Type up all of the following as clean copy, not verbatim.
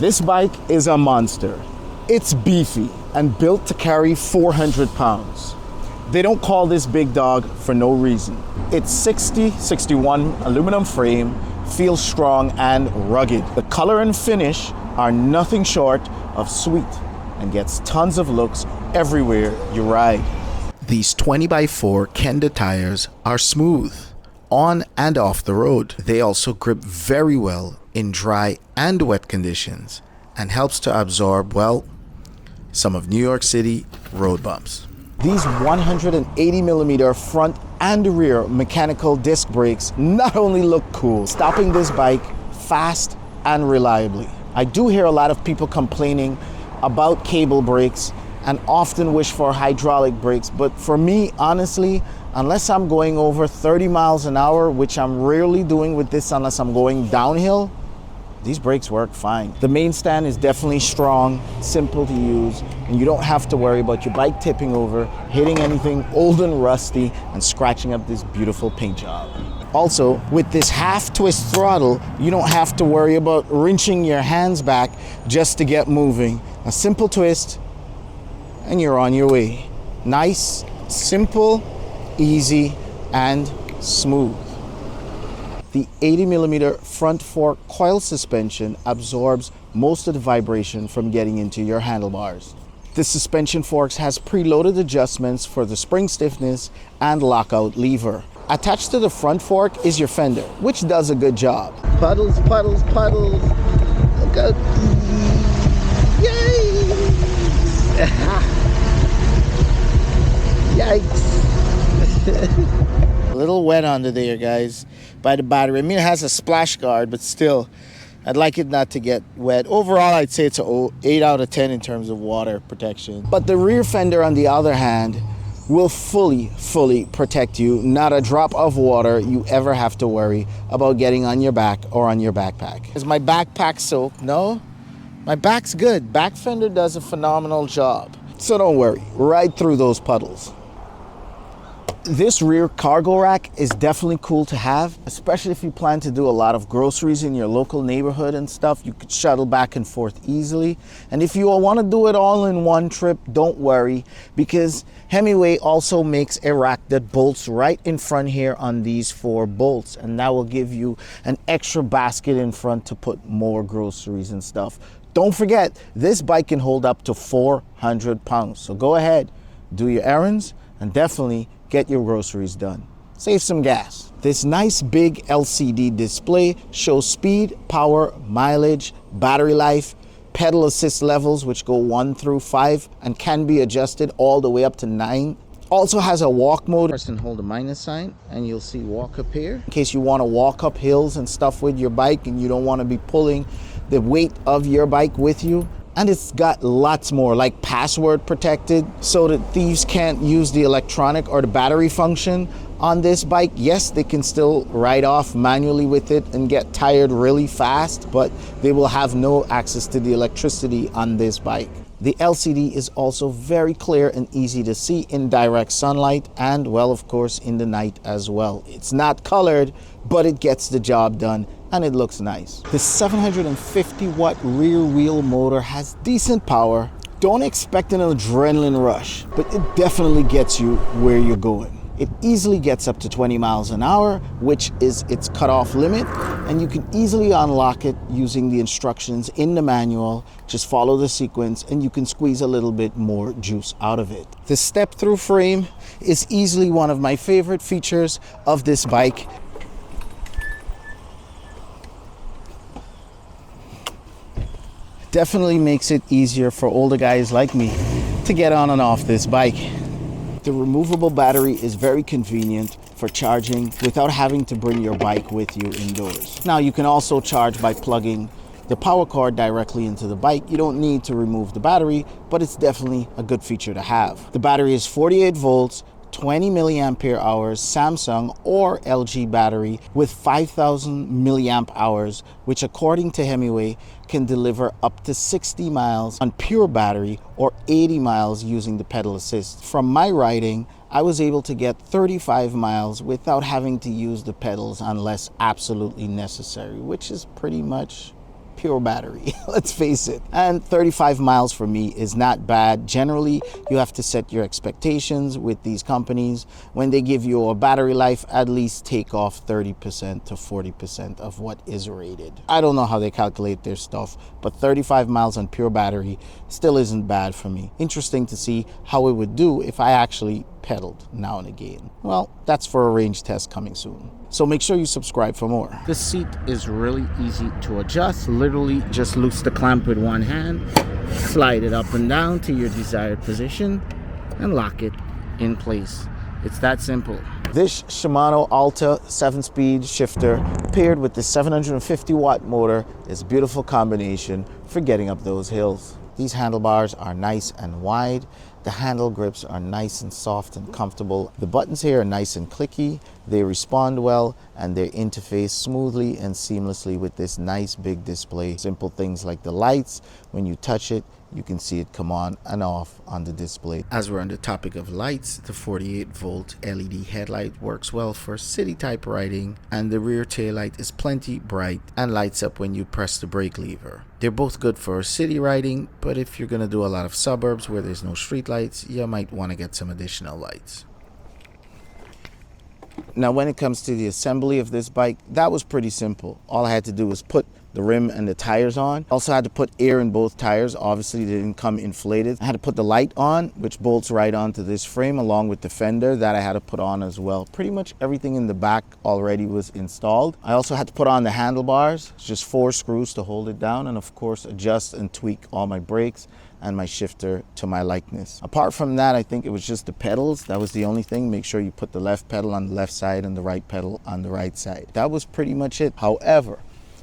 This bike is a monster. It's beefy and built to carry 400 pounds. They don't call this big dog for no reason. It's 61 aluminum frame, feels strong and rugged. The color and finish are nothing short of sweet and gets tons of looks everywhere you ride. These 20x4 Kenda tires are smooth on and off the road. They also grip very well in dry and wet conditions and helps to absorb, well, some of New York City road bumps. These 180mm front and rear mechanical disc brakes not only look cool, stopping this bike fast and reliably. I do hear a lot of people complaining about cable brakes and often wish for hydraulic brakes, but for me, honestly, unless I'm going over 30 miles an hour, which I'm rarely doing with this unless I'm going downhill, these brakes work fine. The main stand is definitely strong, simple to use, and you don't have to worry about your bike tipping over, hitting anything old and rusty, and scratching up this beautiful paint job. Also, with this half twist throttle, you don't have to worry about wrenching your hands back just to get moving. A simple twist, and you're on your way. Nice, simple, easy, and smooth. The 80mm front fork coil suspension absorbs most of the vibration from getting into your handlebars. The suspension forks has preloaded adjustments for the spring stiffness and lockout lever. Attached to the front fork is your fender, which does a good job. Puddles, puddles, puddles. Look out. Yay! Yikes. A little wet under there, guys, by the battery. I mean, it has a splash guard, but still, I'd like it not to get wet. Overall, I'd say it's an 8 out of 10 in terms of water protection. But the rear fender, on the other hand, will fully protect you. Not a drop of water you ever have to worry about getting on your back or on your backpack. Is my backpack soaked? No, my back's good. Back fender does a phenomenal job. So don't worry, ride through those puddles. This rear cargo rack is definitely cool to have, especially if you plan to do a lot of groceries in your local neighborhood and stuff. You could shuttle back and forth easily. And if you want to do it all in one trip, don't worry, because Himiway also makes a rack that bolts right in front here on these 4 bolts, and that will give you an extra basket in front to put more groceries and stuff. Don't forget, this bike can hold up to 400 pounds. So go ahead, do your errands, and definitely get your groceries done. Save some gas. This nice big LCD display shows speed, power, mileage, battery life, pedal assist levels, which go 1 through 5 and can be adjusted all the way up to 9. Also has a walk mode. First, hold the minus sign and you'll see walk appear. In case you want to walk up hills and stuff with your bike and you don't want to be pulling the weight of your bike with you. And it's got lots more, like password protected, so that thieves can't use the electronic or the battery function on this bike. Yes, they can still ride off manually with it and get tired really fast, but they will have no access to the electricity on this bike. The LCD is also very clear and easy to see in direct sunlight and, well, of course, in the night as well. It's not colored, but it gets the job done and it looks nice. The 750 watt rear wheel motor has decent power. Don't expect an adrenaline rush, but it definitely gets you where you're going. It easily gets up to 20 miles an hour, which is its cutoff limit, and you can easily unlock it using the instructions in the manual. Just follow the sequence and you can squeeze a little bit more juice out of it. The step-through frame is easily one of my favorite features of this bike. Definitely makes it easier for older guys like me to get on and off this bike. The removable battery is very convenient for charging without having to bring your bike with you indoors. Now, you can also charge by plugging the power cord directly into the bike. You don't need to remove the battery, but it's definitely a good feature to have. The battery is 48 volts, 20 milliampere hours Samsung or LG battery with 5,000 milliamp hours, which according to Himiway can deliver up to 60 miles on pure battery or 80 miles using the pedal assist. From my riding, I was able to get 35 miles without having to use the pedals unless absolutely necessary, which is pretty much pure battery. Let's face it. And 35 miles for me is not bad. Generally, you have to set your expectations with these companies. When they give you a battery life, at least take off 30% to 40% of what is rated. I don't know how they calculate their stuff, but 35 miles on pure battery still isn't bad for me. Interesting to see how it would do if I actually pedaled now and again. Well, that's for a range test coming soon. So make sure you subscribe for more. This seat is really easy to adjust. Literally just loose the clamp with one hand, slide it up and down to your desired position, and lock it in place. It's that simple. This Shimano Alta 7-speed shifter paired with the 750 watt motor is a beautiful combination for getting up those hills. These handlebars are nice and wide. The handle grips are nice and soft and comfortable. The buttons here are nice and clicky. They respond well and they interface smoothly and seamlessly with this nice big display. Simple things like the lights, when you touch it, you can see it come on and off on the display. As we're on the topic of lights, the 48-volt LED headlight works well for city type riding, and the rear taillight is plenty bright and lights up when you press the brake lever. They're both good for city riding, but if you're gonna do a lot of suburbs where there's no street lights, you might want to get some additional lights. Now, when it comes to the assembly of this bike, that was pretty simple. All I had to do was put the rim and the tires on. Also had to put air in both tires. Obviously, they didn't come inflated. I had to put the light on, which bolts right onto this frame, along with the fender that I had to put on as well. Pretty much everything in the back already was installed. I also had to put on the handlebars, just 4 screws to hold it down, and of course adjust and tweak all my brakes and my shifter to my likeness. Apart from that, I think it was just the pedals. That was the only thing. Make sure you put the left pedal on the left side and the right pedal on the right side. That was pretty much it. However,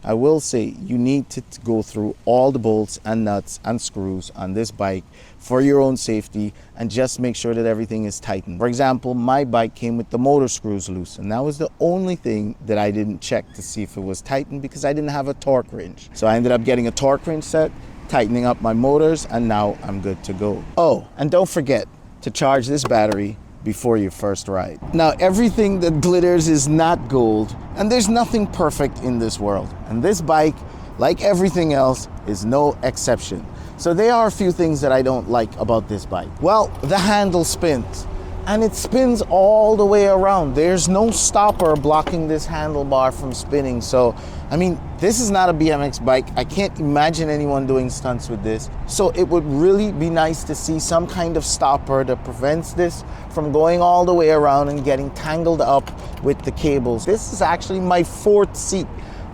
I will say you need to go through all the bolts and nuts and screws on this bike for your own safety, and just make sure that everything is tightened. For example, my bike came with the motor screws loose, and that was the only thing that I didn't check to see if it was tightened because I didn't have a torque wrench. So I ended up getting a torque wrench set, tightening up my motors, and now I'm good to go. Oh, and don't forget to charge this battery before your first ride. Now, everything that glitters is not gold, and there's nothing perfect in this world. And this bike, like everything else, is no exception. So there are a few things that I don't like about this bike. Well, the handle spins, and it spins all the way around. There's no stopper blocking this handlebar from spinning. So, I mean, this is not a BMX bike. I can't imagine anyone doing stunts with this. So it would really be nice to see some kind of stopper that prevents this from going all the way around and getting tangled up with the cables. This is actually my 4th seat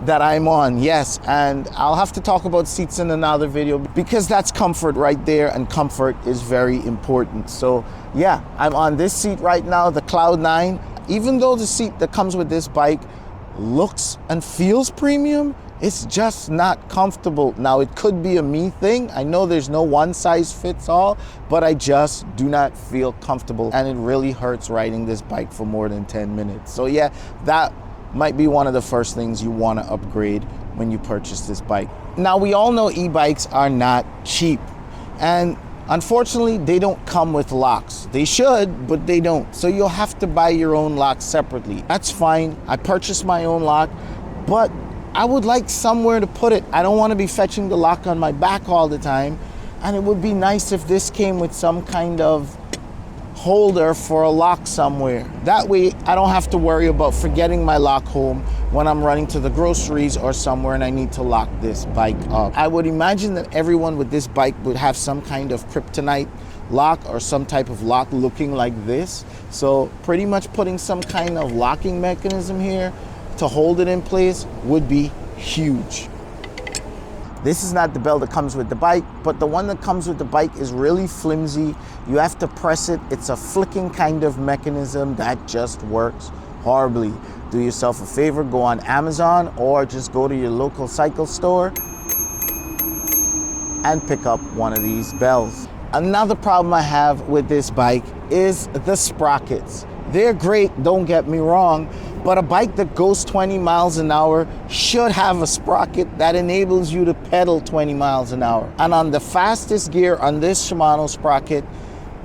that I'm on, yes, and I'll have to talk about seats in another video because that's comfort right there, and comfort is very important. So yeah, I'm on this seat right now, the Cloud 9. Even though the seat that comes with this bike looks and feels premium, it's just not comfortable. Now, it could be a me thing. I know there's no one size fits all, but I just do not feel comfortable, and it really hurts riding this bike for more than 10 minutes. So yeah, that might be one of the first things you want to upgrade when you purchase this bike. Now, we all know e-bikes are not cheap, and unfortunately they don't come with locks. They should, but they don't. So you'll have to buy your own lock separately. That's fine. I purchased my own lock, but I would like somewhere to put it. I don't want to be fetching the lock on my back all the time, and it would be nice if this came with some kind of holder for a lock somewhere. That way I don't have to worry about forgetting my lock home when I'm running to the groceries or somewhere and I need to lock this bike up. I would imagine that everyone with this bike would have some kind of kryptonite lock or some type of lock looking like this. So pretty much putting some kind of locking mechanism here to hold it in place would be huge. This is not the bell that comes with the bike, but the one that comes with the bike is really flimsy. You have to press it. It's a flicking kind of mechanism that just works horribly. Do yourself a favor, go on Amazon or just go to your local cycle store and pick up one of these bells. Another problem I have with this bike is the sprockets. They're great, don't get me wrong, but a bike that goes 20 miles an hour should have a sprocket that enables you to pedal 20 miles an hour. And on the fastest gear on this Shimano sprocket,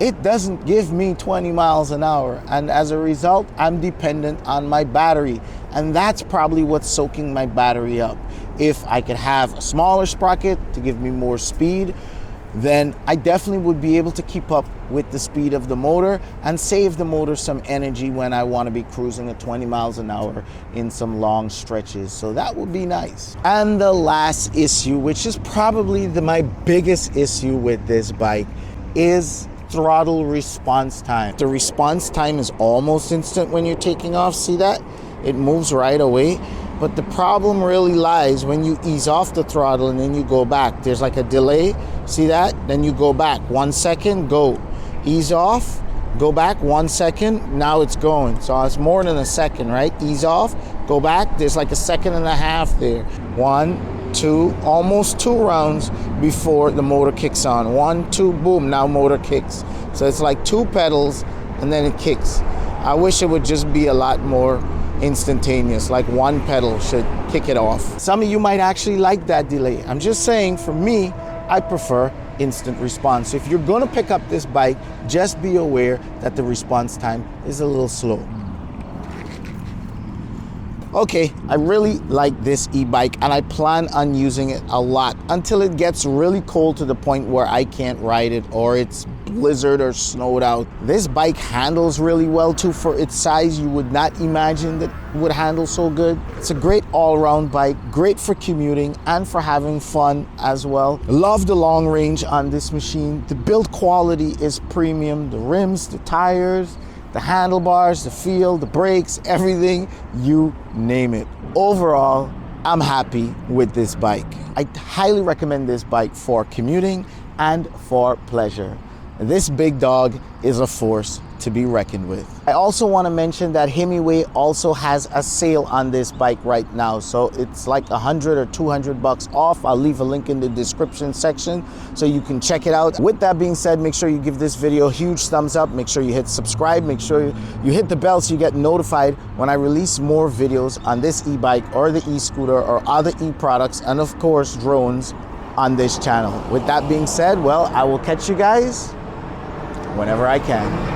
it doesn't give me 20 miles an hour. And as a result, I'm dependent on my battery. And that's probably what's soaking my battery up. If I could have a smaller sprocket to give me more speed, then I definitely would be able to keep up with the speed of the motor and save the motor some energy when I want to be cruising at 20 miles an hour in some long stretches. So that would be nice. And the last issue, which is probably my biggest issue with this bike, is throttle response time. The response time is almost instant when you're taking off. See that? It moves right away. But the problem really lies when you ease off the throttle and then you go back. There's like a delay. See that? Then you go back. 1 second, go. Ease off, go back 1 second, now it's going. So it's more than a second, right? Ease off, go back. There's like a second and a half there. 1, 2, almost 2 rounds before the motor kicks on. 1, 2, boom, now motor kicks. So it's like 2 pedals and then it kicks. I wish it would just be a lot more instantaneous, like 1 pedal should kick it off. Some of you might actually like that delay. I'm just saying, for me, I prefer instant response. So if you're gonna pick up this bike, just be aware that the response time is a little slow. Okay, I really like this e-bike and I plan on using it a lot until it gets really cold to the point where I can't ride it or it's blizzard or snowed out. This bike handles really well too. For its size, you would not imagine that it would handle so good. It's a great all-around bike, great for commuting and for having fun as well. Love the long range on this machine. The build quality is premium. The rims, the tires, the handlebars, the feel, the brakes, everything, you name it. Overall, I'm happy with this bike. I highly recommend this bike for commuting and for pleasure. This big dog is a force to be reckoned with. I also want to mention that Himiway also has a sale on this bike right now. So it's like 100 or 200 bucks off. I'll leave a link in the description section so you can check it out. With that being said, make sure you give this video a huge thumbs up. Make sure you hit subscribe. Make sure you hit the bell so you get notified when I release more videos on this e-bike or the e-scooter or other e-products and of course drones on this channel. With that being said, well, I will catch you guys whenever I can.